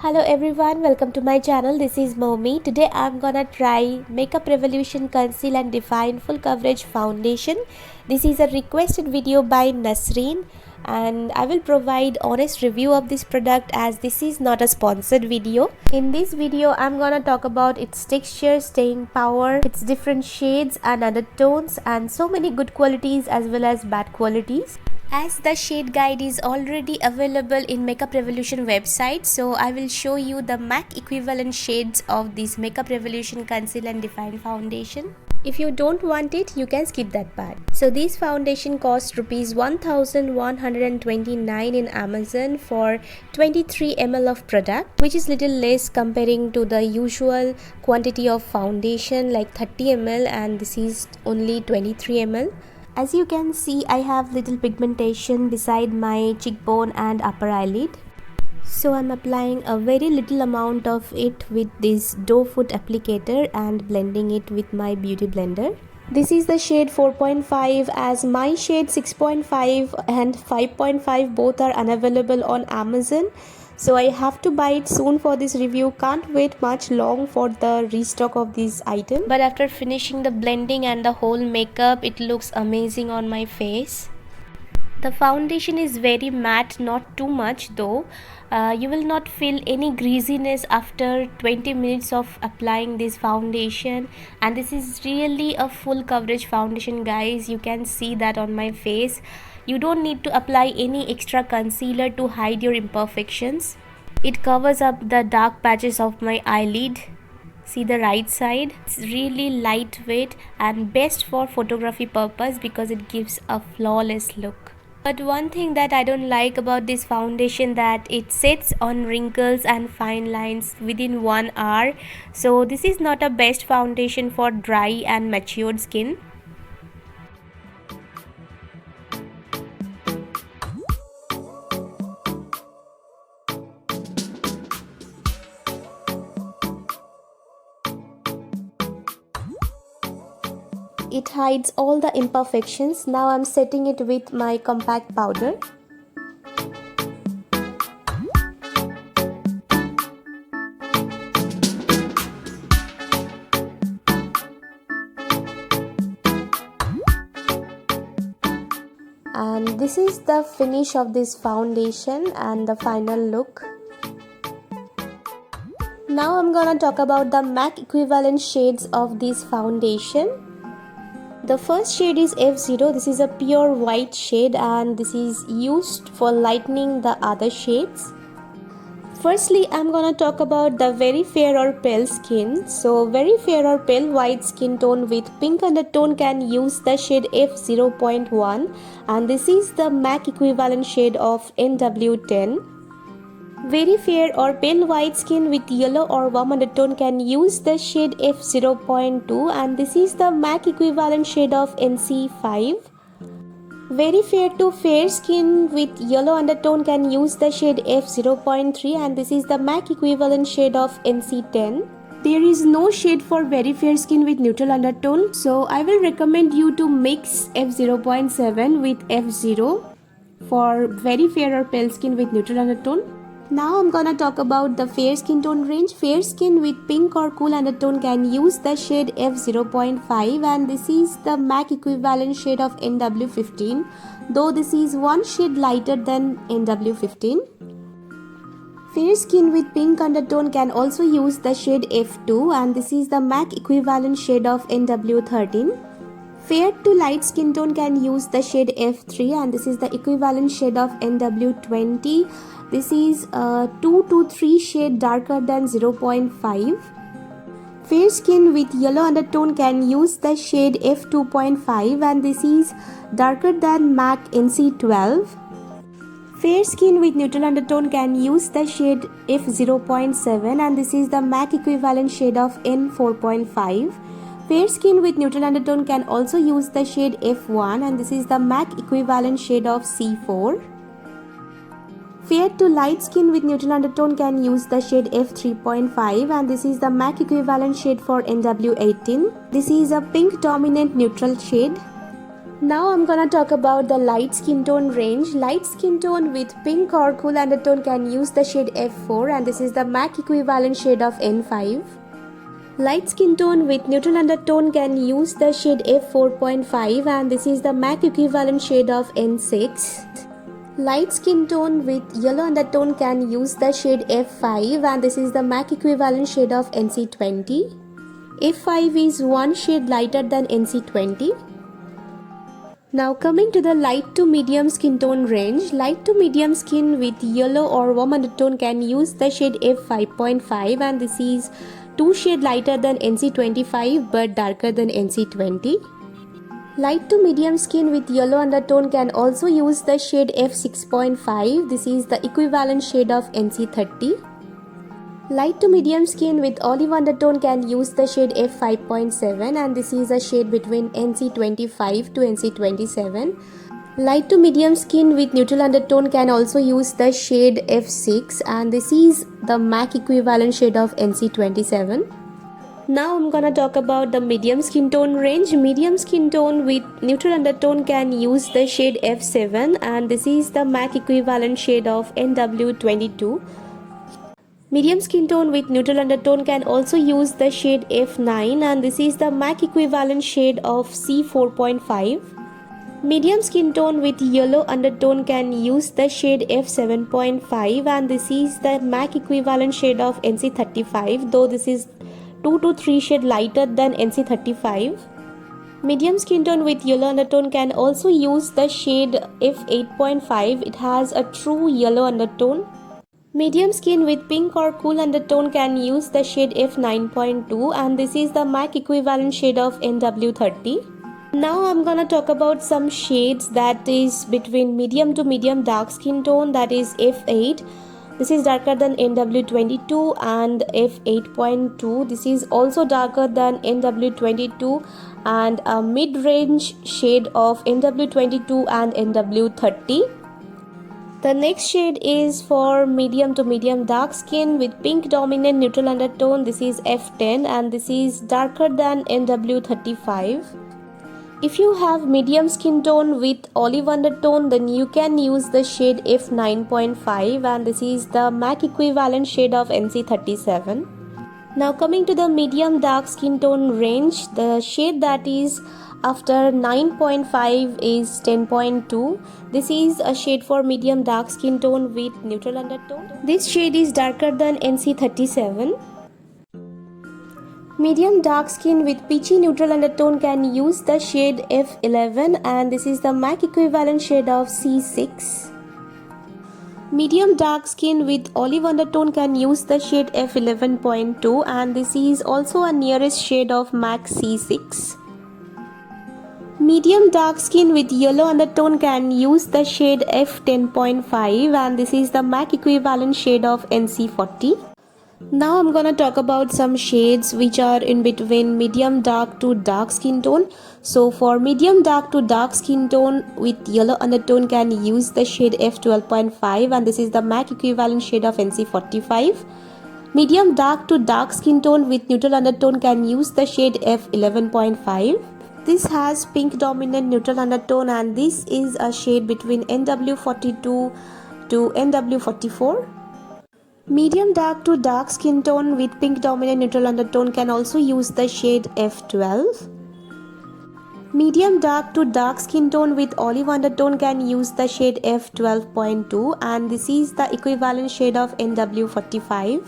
Hello everyone, welcome to my channel. This is Momi. Today I'm gonna try Makeup Revolution Conceal and Define Full Coverage Foundation. This is a requested video by Nasreen and I will provide honest review of this product as this is not a sponsored video. In this video I'm gonna talk about its texture, staying power, its different shades and undertones, and so many good qualities as well as bad qualities. As the shade guide is already available in Makeup Revolution website, so I will show you the MAC equivalent shades of this Makeup Revolution Conceal and Define Foundation. If you don't want it, you can skip that part. So this foundation costs rupees 1129 in Amazon for 23 ml of product, which is little less comparing to the usual quantity of foundation like 30 ml, and this is only 23 ml. As you can see, I have little pigmentation beside my cheekbone and upper eyelid. So I'm applying a very little amount of it with this doe foot applicator and blending it with my beauty blender. This is the shade 4.5 as my shade 6.5 and 5.5 both are unavailable on Amazon. So I have to buy it soon for this review. Can't wait much long for the restock of this item. But after finishing the blending and the whole makeup, it looks amazing on my face. The foundation is very matte, not too much though. You will not feel any greasiness after 20 minutes of applying this foundation, and this is really a full coverage foundation, guys. You can see that on my face. You don't need to apply any extra concealer to hide your imperfections. It covers up the dark patches of my eyelid. See the right side? It's really lightweight and best for photography purpose because it gives a flawless look. But one thing that I don't like about this foundation that it sets on wrinkles and fine lines within 1 hour. So this is not a best foundation for dry and matured skin. It hides all the imperfections. Now I'm setting it with my compact powder. And this is the finish of this foundation and the final look. Now I'm gonna talk about the MAC equivalent shades of this foundation. The first shade is F0. This is a pure white shade and this is used for lightening the other shades. Firstly, I'm gonna talk about the very fair or pale skin. So very fair or pale white skin tone with pink undertone can use the shade F0.1, and this is the MAC equivalent shade of NW10. Very fair or pale white skin with yellow or warm undertone can use the shade F0.2, and this is the MAC equivalent shade of NC5. Very fair to fair skin with yellow undertone can use the shade F0.3, and this is the MAC equivalent shade of NC10. There is no shade for very fair skin with neutral undertone, so I will recommend you to mix F0.7 with F0 for very fair or pale skin with neutral undertone. Now I'm gonna talk about the fair skin tone range. Fair skin with pink or cool undertone can use the shade F0.5, and this is the MAC equivalent shade of NW15, though this is one shade lighter than NW15. Fair skin with pink undertone can also use the shade F2, and this is the MAC equivalent shade of NW13. Fair to light skin tone can use the shade F3, and this is the equivalent shade of NW20. This is 2 to 3 shade darker than 0.5. Fair skin with yellow undertone can use the shade F2.5, and this is darker than MAC NC12. Fair skin with neutral undertone can use the shade F0.7, and this is the MAC equivalent shade of N4.5. Fair skin with neutral undertone can also use the shade F1, and this is the MAC equivalent shade of C4. Fair to light skin with neutral undertone can use the shade F3.5, and this is the MAC equivalent shade for NW18. This is a pink dominant neutral shade. Now I'm gonna talk about the light skin tone range. Light skin tone with pink or cool undertone can use the shade F4, and this is the MAC equivalent shade of N5. Light skin tone with neutral undertone can use the shade F4.5, and this is the MAC equivalent shade of N6. Light skin tone with yellow undertone can use the shade F5, and this is the MAC equivalent shade of NC20. F5 is one shade lighter than NC20. Now coming to the light to medium skin tone range, light to medium skin with yellow or warm undertone can use the shade F5.5, and this is 2 shade lighter than NC25 but darker than NC20. Light to medium skin with yellow undertone can also use the shade F6.5, this is the equivalent shade of NC30. Light to medium skin with olive undertone can use the shade F5.7, and this is a shade between NC25 to NC27. Light to medium skin with neutral undertone can also use the shade F6, and this is the MAC equivalent shade of NC27. Now I'm gonna talk about the medium skin tone range. Medium skin tone with neutral undertone can use the shade F7, and this is the MAC equivalent shade of NW22. Medium skin tone with neutral undertone can also use the shade F9, and this is the MAC equivalent shade of C4.5. Medium skin tone with yellow undertone can use the shade F7.5, and this is the MAC equivalent shade of NC35, though this is 2 to 3 shade lighter than NC35. Medium skin tone with yellow undertone can also use the shade F8.5. It has a true yellow undertone. Medium skin with pink or cool undertone can use the shade F9.2, and this is the MAC equivalent shade of NW30. Now I'm gonna talk about some shades that is between medium to medium dark skin tone, that is F8. This is darker than NW22, and F8.2. This is also darker than NW22, and a mid-range shade of NW22 and NW30. The next shade is for medium to medium dark skin with pink dominant neutral undertone. This is F10, and this is darker than NW35. If you have medium skin tone with olive undertone, then you can use the shade F9.5, and this is the MAC equivalent shade of NC37. Now coming to the medium dark skin tone range, the shade that is after 9.5 is 10.2. This is a shade for medium dark skin tone with neutral undertone. This shade is darker than NC37. Medium dark skin with peachy neutral undertone can use the shade F11, and this is the MAC equivalent shade of C6. Medium dark skin with olive undertone can use the shade F11.2, and this is also a nearest shade of MAC C6. Medium dark skin with yellow undertone can use the shade F10.5, and this is the MAC equivalent shade of NC40. Now I'm gonna talk about some shades which are in between medium dark to dark skin tone. So for medium dark to dark skin tone with yellow undertone can use the shade F12.5, and this is the MAC equivalent shade of NC45. Medium dark to dark skin tone with neutral undertone can use the shade F11.5. This has pink dominant neutral undertone, and this is a shade between NW42 to NW44. Medium dark to dark skin tone with pink dominant neutral undertone can also use the shade F12. Medium dark to dark skin tone with olive undertone can use the shade F12.2, and this is the equivalent shade of NW45.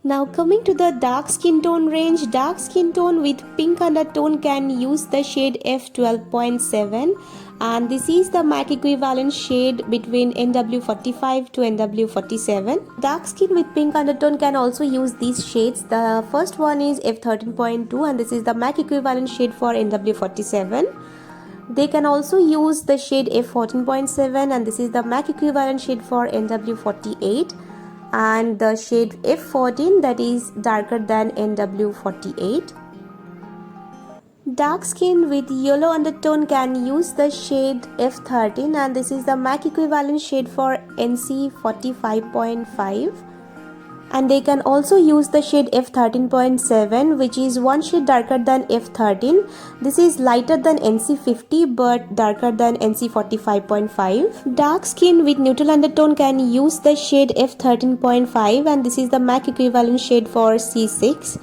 Now coming to the dark skin tone range, dark skin tone with pink undertone can use the shade F12.7, and this is the MAC equivalent shade between NW45 to NW47. Dark skin with pink undertone can also use these shades. The first one is F13.2, and this is the MAC equivalent shade for NW47. They can also use the shade F14.7, and this is the MAC equivalent shade for NW48. And the shade F14, that is darker than NW48. Dark skin with yellow undertone can use the shade F13, and this is the MAC equivalent shade for NC45.5. And they can also use the shade F13.7, which is one shade darker than F13. This is lighter than NC50 but darker than NC45.5. Dark skin with neutral undertone can use the shade F13.5, and this is the MAC equivalent shade for C6.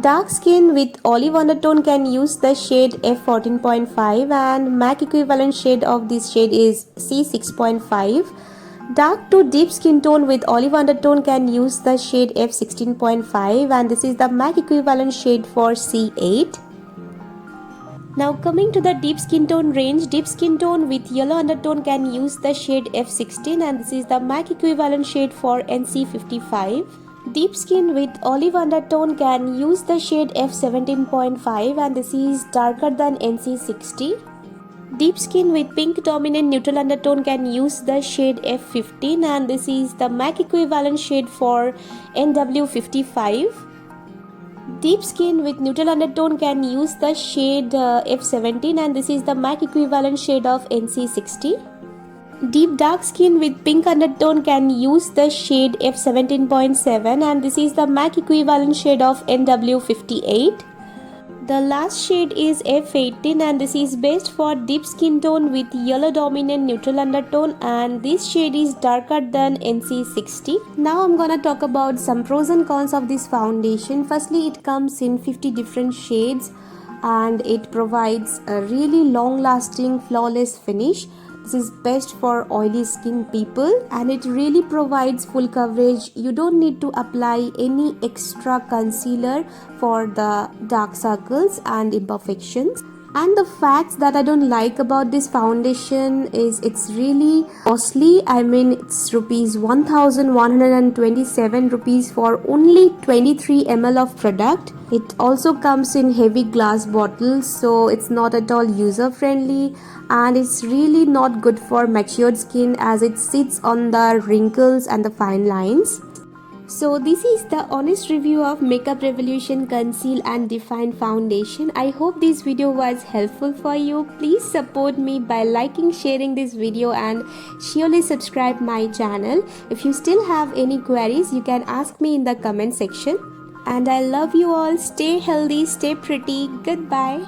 Dark skin with olive undertone can use the shade F14.5, and MAC equivalent shade of this shade is C6.5. Dark to deep skin tone with olive undertone can use the shade F16.5, and this is the MAC equivalent shade for C8. Now coming to the deep skin tone range, deep skin tone with yellow undertone can use the shade F16, and this is the MAC equivalent shade for NC55. Deep skin with olive undertone can use the shade F17.5, and this is darker than NC60. Deep skin with pink dominant neutral undertone can use the shade F15, and this is the MAC equivalent shade for NW55. Deep skin with neutral undertone can use the shade F17, and this is the MAC equivalent shade of NC60. Deep dark skin with pink undertone can use the shade F17.7, and this is the MAC equivalent shade of NW58. The last shade is F18, and this is best for deep skin tone with yellow dominant neutral undertone, and this shade is darker than NC60. Now I'm gonna talk about some pros and cons of this foundation. Firstly, it comes in 50 different shades and it provides a really long lasting flawless finish. This is best for oily skin people, and it really provides full coverage. You don't need to apply any extra concealer for the dark circles and imperfections. And the facts that I don't like about this foundation is it's really costly. I mean, it's rupees 1127 rupees for only 23 ml of product. It also comes in heavy glass bottles, so it's not at all user friendly, and it's really not good for matured skin as it sits on the wrinkles and the fine lines. So this is the honest review of Makeup Revolution Conceal and Define Foundation. I hope this video was helpful for you. Please support me by liking, sharing this video, and surely subscribe my channel. If you still have any queries, you can ask me in the comment section. And I love you all. Stay healthy, stay pretty. Goodbye.